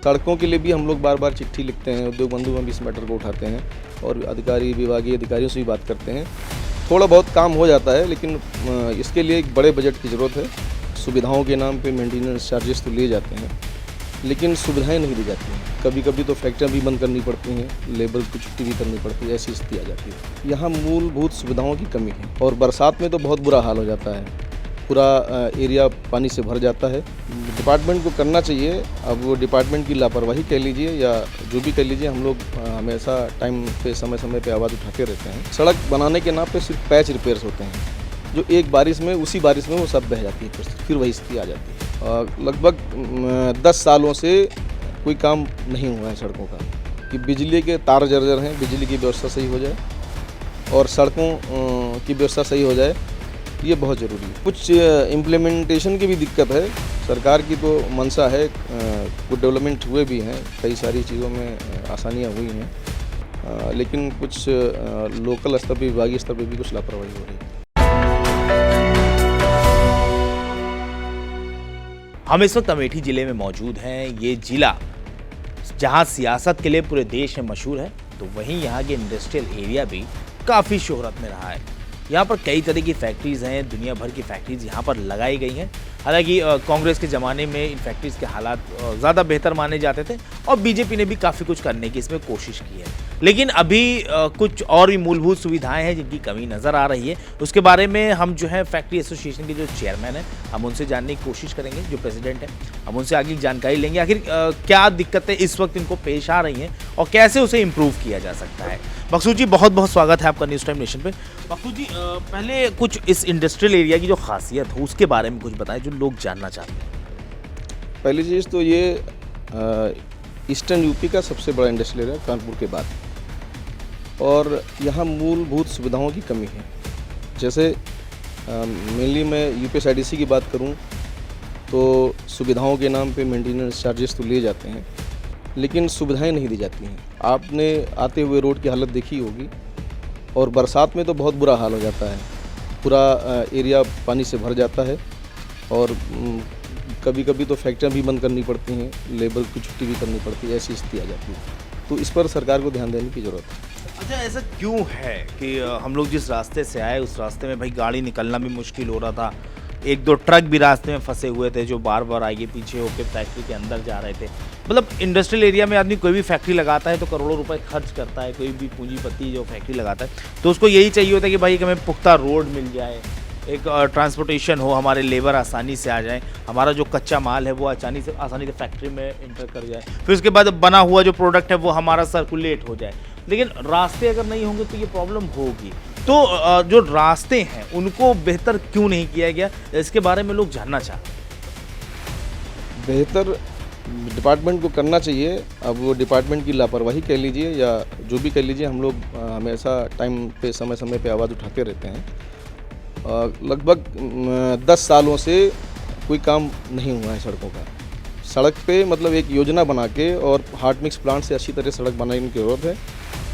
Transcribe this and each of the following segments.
सड़कों के लिए भी हम लोग बार बार चिट्ठी लिखते हैं, उद्योग बंधु में भी इस मैटर को उठाते हैं और विभागीय अधिकारियों से भी बात करते हैं। थोड़ा बहुत काम हो जाता है, लेकिन इसके लिए एक बड़े बजट की ज़रूरत है। सुविधाओं के नाम पे मेंटेनेंस चार्जेस तो लिए जाते हैं, लेकिन सुविधाएं नहीं दी जाती हैं। कभी कभी तो फैक्ट्रियाँ भी बंद करनी पड़ती हैं, लेबर की छुट्टी भी करनी पड़ती है, ऐसी स्थिति आ जाती है। यहाँ मूलभूत सुविधाओं की कमी है और बरसात में तो बहुत बुरा हाल हो जाता है, पूरा एरिया पानी से भर जाता है। डिपार्टमेंट को करना चाहिए, अब वो डिपार्टमेंट की लापरवाही कह लीजिए या जो भी कह लीजिए, हम लोग हमेशा टाइम पे समय पे आवाज़ उठाते रहते हैं। सड़क बनाने के नाम पे सिर्फ पैच रिपेयर्स होते हैं, जो एक बारिश में उसी बारिश में वो सब बह जाती है, फिर वही स्थिति आ जाती है। लगभग 10 सालों से कोई काम नहीं हुआ है सड़कों का, कि बिजली के तार जर्जर हैं, बिजली की व्यवस्था सही हो जाए और सड़कों की व्यवस्था सही हो जाए, ये बहुत ज़रूरी है। कुछ इम्प्लीमेंटेशन की भी दिक्कत है। सरकार की तो मंशा है, कुछ डेवलपमेंट हुए भी हैं, कई सारी चीज़ों में आसानियाँ हुई हैं, लेकिन कुछ लोकल स्तर पर, विभागीय स्तर पर भी कुछ लापरवाही हो रही है। हम इस वक्त अमेठी ज़िले में मौजूद हैं। ये ज़िला जहां सियासत के लिए पूरे देश में मशहूर है, तो वहीं यहाँ के इंडस्ट्रियल एरिया भी काफ़ी शोहरत में रहा है। यहाँ पर कई तरह की फैक्ट्रीज़ हैं, दुनिया भर की फैक्ट्रीज़ यहाँ पर लगाई गई हैं। हालांकि कांग्रेस के ज़माने में इन फैक्ट्रीज़ के हालात ज़्यादा बेहतर माने जाते थे और बीजेपी ने भी काफ़ी कुछ करने की इसमें कोशिश की है, लेकिन अभी कुछ और भी मूलभूत सुविधाएं हैं जिनकी कमी नज़र आ रही है। उसके बारे में हम जो है फैक्ट्री एसोसिएशन के जो चेयरमैन हैं, हम उनसे जानने की कोशिश करेंगे, जो प्रेसिडेंट हैं, हम उनसे आगे जानकारी लेंगे आखिर क्या दिक्कतें इस वक्त इनको पेश आ रही हैं और कैसे उसे इम्प्रूव किया जा सकता है। मकसूद जी, बहुत बहुत स्वागत है आपका न्यूज़ टाइम नेशन पे। मकसूद जी, पहले कुछ इस इंडस्ट्रियल एरिया की जो खासियत है उसके बारे में कुछ बताएं जो लोग जानना चाहते हैं। पहली चीज़ तो ये ईस्टर्न यूपी का सबसे बड़ा इंडस्ट्रियल एरिया कानपुर के बाद, और यहाँ मूलभूत सुविधाओं की कमी है। जैसे मेनली मैं यूपीएसआईडीसी की बात करूँ तो सुविधाओं के नाम पे मेंटेनेंस चार्जेस तो लिए जाते हैं, लेकिन सुविधाएं नहीं दी जाती हैं। आपने आते हुए रोड की हालत देखी होगी, और बरसात में तो बहुत बुरा हाल हो जाता है, पूरा एरिया पानी से भर जाता है और कभी कभी तो फैक्ट्रियाँ भी बंद करनी पड़ती हैं, लेबर की छुट्टी भी करनी पड़ती है, ऐसी स्थिति आ जाती है। तो इस पर सरकार को ध्यान देने की ज़रूरत है। अच्छा, ऐसा क्यों है कि हम लोग जिस रास्ते से आए उस रास्ते में भाई गाड़ी निकलना भी मुश्किल हो रहा था, एक दो ट्रक भी रास्ते में फंसे हुए थे जो बार बार आगे पीछे होकर फैक्ट्री के अंदर जा रहे थे। मतलब इंडस्ट्रियल एरिया में आदमी कोई भी फैक्ट्री लगाता है तो करोड़ों रुपए खर्च करता है, कोई भी पूंजीपति जो फैक्ट्री लगाता है तो उसको यही चाहिए होता है कि भाई हमें पुख्ता रोड मिल जाए, एक ट्रांसपोर्टेशन हो, हमारे लेबर आसानी से आ जाए, हमारा जो कच्चा माल है वो आसानी से फैक्ट्री में इंटर कर जाए, फिर उसके बाद बना हुआ जो प्रोडक्ट है वो हमारा सर्कुलेट हो जाए। लेकिन रास्ते अगर नहीं होंगे तो ये प्रॉब्लम होगी। तो जो रास्ते हैं उनको बेहतर क्यों नहीं किया गया, इसके बारे में लोग जानना चाहते हैं। बेहतर डिपार्टमेंट को करना चाहिए, अब वो डिपार्टमेंट की लापरवाही कह लीजिए या जो भी कह लीजिए, हम लोग हमेशा टाइम पे समय पे आवाज़ उठाते रहते हैं। लगभग 10 सालों से कोई काम नहीं हुआ है सड़कों का। सड़क पे मतलब एक योजना बना के और हॉट मिक्स प्लांट से अच्छी तरह सड़क बनाने की जरूरत है।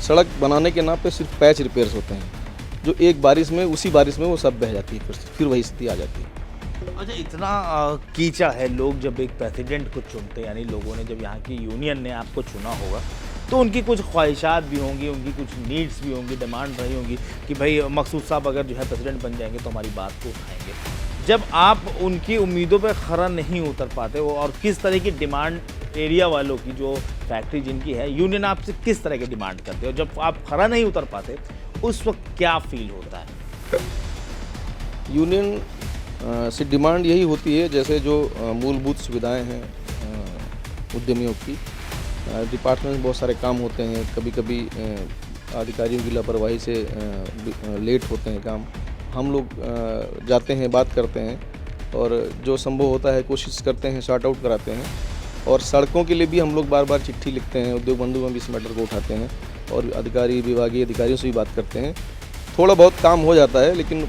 सड़क बनाने के नाम पे सिर्फ पैच रिपेयर्स होते हैं, जो एक बारिश में उसी बारिश में वो सब बह जाती है, फिर वही स्थिति आ जाती है। अच्छा, इतना कीचड़ है, लोग जब एक प्रेसिडेंट को चुनते हैं, यानी लोगों ने जब यहाँ की यूनियन ने आपको चुना होगा तो उनकी कुछ ख्वाहिशात भी होंगी, उनकी कुछ नीड्स भी होंगी, डिमांड रही होंगी कि भाई मकसूद साहब अगर जो है प्रेसिडेंट बन जाएंगे तो हमारी बात को उठाएंगे। जब आप उनकी उम्मीदों पर खरा नहीं उतर पाते हो और किस तरह की डिमांड एरिया वालों की, जो फैक्ट्री जिनकी है, यूनियन आपसे किस तरह की डिमांड करते हो, जब आप खरा नहीं उतर पाते उस वक्त क्या फील होता है? यूनियन से डिमांड यही होती है, जैसे जो मूलभूत सुविधाएं हैं उद्यमियों की, डिपार्टमेंट में बहुत सारे काम होते हैं, कभी कभी अधिकारियों की लापरवाही से लेट होते हैं काम। हम लोग जाते हैं, बात करते हैं और जो संभव होता है कोशिश करते हैं, सॉर्ट आउट कराते हैं। और सड़कों के लिए भी हम लोग बार बार चिट्ठी लिखते हैं, उद्योग बंधु में भी इस मैटर को उठाते हैं और विभागीय अधिकारियों से भी बात करते हैं। थोड़ा बहुत काम हो जाता है, लेकिन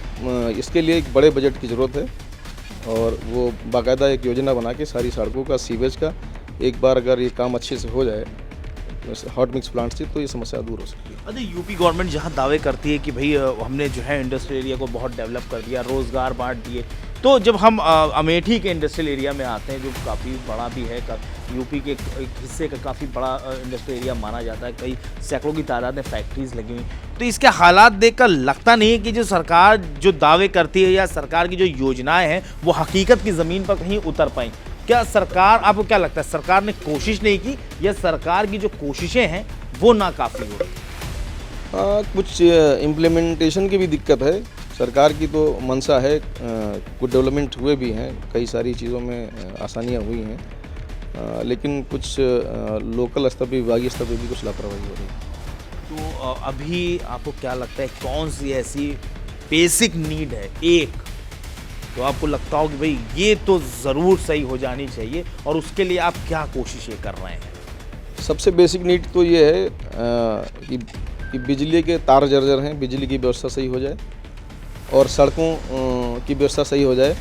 इसके लिए एक बड़े बजट की ज़रूरत है और वो बाकायदा एक योजना बना के सारी सड़कों का, सीवेज का, एक बार अगर ये काम अच्छे से हो जाए हॉट मिक्स प्लांट से, तो ये समस्या दूर हो सकती है। अच्छा, यूपी गवर्नमेंट जहां दावे करती है कि भाई हमने जो है इंडस्ट्रियल एरिया को बहुत डेवलप कर दिया, रोज़गार बांट दिए, तो जब हम अमेठी के इंडस्ट्रियल एरिया में आते हैं, जो काफ़ी बड़ा भी है, यूपी के एक हिस्से का काफ़ी बड़ा इंडस्ट्रियल एरिया माना जाता है, कई सैकड़ों की तादाद में फैक्ट्रीज लगी हुई, तो इसके हालात देखकर लगता नहीं है कि जो सरकार जो दावे करती है या सरकार की जो योजनाएं हैं वो हकीकत की ज़मीन पर कहीं उतर पाई। क्या सरकार, आपको क्या लगता है, सरकार ने कोशिश नहीं की या सरकार की जो कोशिशें हैं वो नाकाफ़ी हो रही? कुछ इम्प्लीमेंटेशन की भी दिक्कत है। सरकार की तो मंशा है, कुछ डेवलपमेंट हुए भी हैं, कई सारी चीज़ों में आसानियाँ हुई हैं, लेकिन कुछ लोकल स्तर पर, विभागीय स्तर पर भी कुछ लापरवाही हो रही है। तो अभी आपको क्या लगता है कौन सी ऐसी बेसिक नीड है एक, तो आपको लगता हो कि भाई ये तो ज़रूर सही हो जानी चाहिए और उसके लिए आप क्या कोशिशें कर रहे हैं? सबसे बेसिक नीड तो ये है कि बिजली के तार जर्जर हैं, बिजली की व्यवस्था सही हो जाए और सड़कों की व्यवस्था सही हो जाए,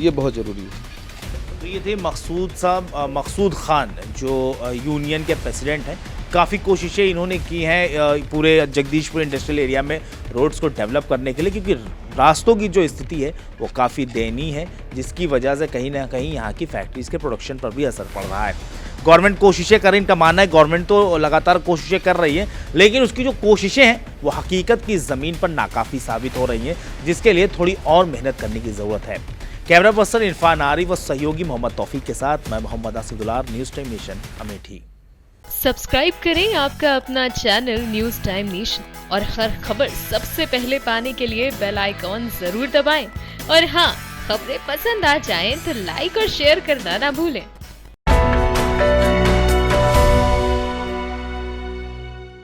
ये बहुत ज़रूरी है। तो ये थे मकसूद साहब, मकसूद खान, जो यूनियन के प्रेसिडेंट हैं। काफ़ी कोशिशें इन्होंने की हैं पूरे जगदीशपुर इंडस्ट्रियल एरिया में रोड्स को डेवलप करने के लिए, क्योंकि रास्तों की जो स्थिति है वो काफ़ी दयनीय है, जिसकी वजह से कहीं ना कहीं यहाँ की फैक्ट्रीज़ के प्रोडक्शन पर भी असर पड़ रहा है। गवर्नमेंट कोशिशें कर रही, इनका मानना है गवर्नमेंट तो लगातार कोशिशें कर रही है, लेकिन उसकी जो कोशिशें हैं वो हकीकत की ज़मीन पर नाकाफ़ी साबित हो रही हैं, जिसके लिए थोड़ी और मेहनत करने की ज़रूरत है। कैमरा पर्सन इरफान आरी व सहयोगी मोहम्मद तौफीक के साथ मैं Mohammad Asidullah, news time nation, Amethi. Subscribe करें आपका अपना चैनल न्यूज़ टाइम नेशन और हर खबर सबसे पहले पाने के लिए बेल आइकॉन जरूर दबाएं। और हाँ, खबरें पसंद आ जाएं तो लाइक और शेयर करना ना भूलें।